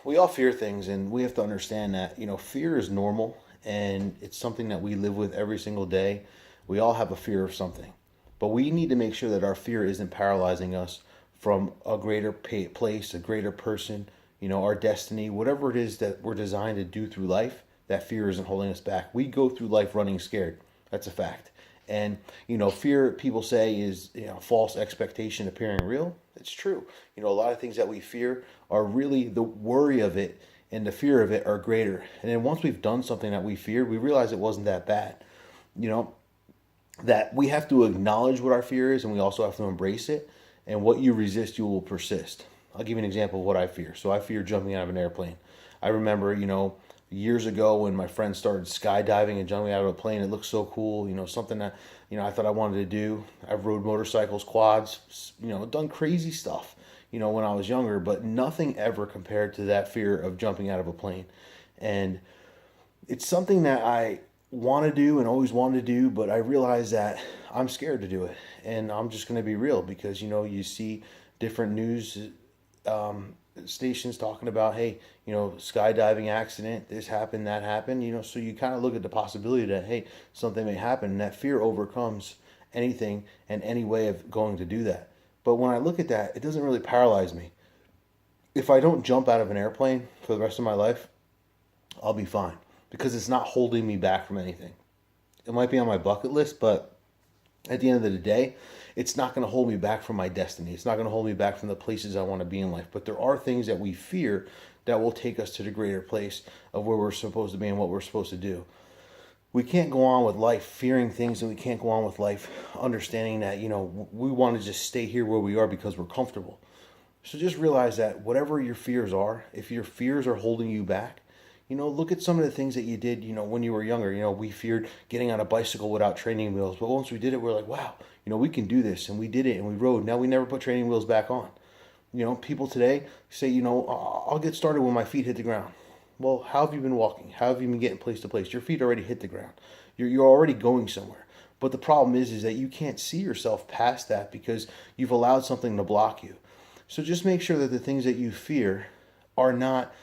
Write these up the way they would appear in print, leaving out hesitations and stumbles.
we all fear things, and we have to understand that, fear is normal, and it's something that we live with every single day. We all have a fear of something, but we need to make sure that our fear isn't paralyzing us from a greater place, a greater person, our destiny, whatever it is that we're designed to do through life. That fear isn't holding us back. We go through life running scared. That's a fact. And fear, people say, is false expectation appearing real. It's true. A lot of things that we fear are really, the worry of it and the fear of it are greater. And then once we've done something that we feared, we realize it wasn't that bad. You know that we have to acknowledge what our fear is, and we also have to embrace it. And what you resist, you will persist. I'll give you an example of what I fear. So I fear jumping out of an airplane. I remember, years ago when my friends started skydiving and jumping out of a plane. It looked so cool, something that, I thought I wanted to do. I've rode motorcycles, quads, done crazy stuff, when I was younger, but nothing ever compared to that fear of jumping out of a plane. And it's something that I want to do and always wanted to do, but I realize that I'm scared to do it. And I'm just going to be real because, you see different news stations talking about, hey, skydiving accident, this happened, that happened, so you kind of look at the possibility that, hey, something may happen, and that fear overcomes anything and any way of going to do that. But when I look at that, it doesn't really paralyze me. If I don't jump out of an airplane for the rest of my life, I'll be fine because it's not holding me back from anything. It might be on my bucket list, but at the end of the day, it's not going to hold me back from my destiny. It's not going to hold me back from the places I want to be in life. But there are things that we fear that will take us to the greater place of where we're supposed to be and what we're supposed to do. We can't go on with life fearing things, and we can't go on with life understanding that, we want to just stay here where we are because we're comfortable. So just realize that whatever your fears are, if your fears are holding you back, look at some of the things that you did, when you were younger. We feared getting on a bicycle without training wheels. But once we did it, we're like, wow, we can do this. And we did it and we rode. Now we never put training wheels back on. People today say, I'll get started when my feet hit the ground. Well, how have you been walking? How have you been getting place to place? Your feet already hit the ground. You're already going somewhere. But the problem is that you can't see yourself past that because you've allowed something to block you. So just make sure that the things that you fear are not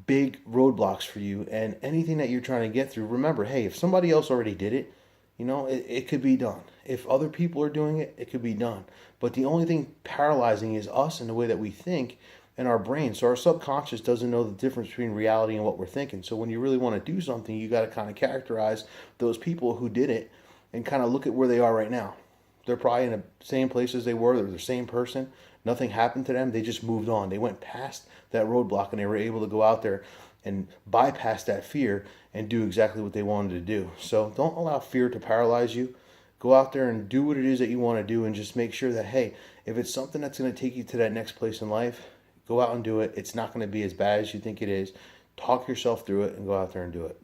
big roadblocks for you, and anything that you're trying to get through, remember, hey, if somebody else already did it, it could be done. If other people are doing it, it could be done. But the only thing paralyzing is us and the way that we think and our brain. So our subconscious doesn't know the difference between reality and what we're thinking. So when you really want to do something, you got to kind of characterize those people who did it and kind of look at where they are right now. They're probably in the same place as they were. They're the same person. Nothing happened to them. They just moved on. They went past that roadblock and they were able to go out there and bypass that fear and do exactly what they wanted to do. So don't allow fear to paralyze you. Go out there and do what it is that you want to do, and just make sure that, hey, if it's something that's going to take you to that next place in life, go out and do it. It's not going to be as bad as you think it is. Talk yourself through it and go out there and do it.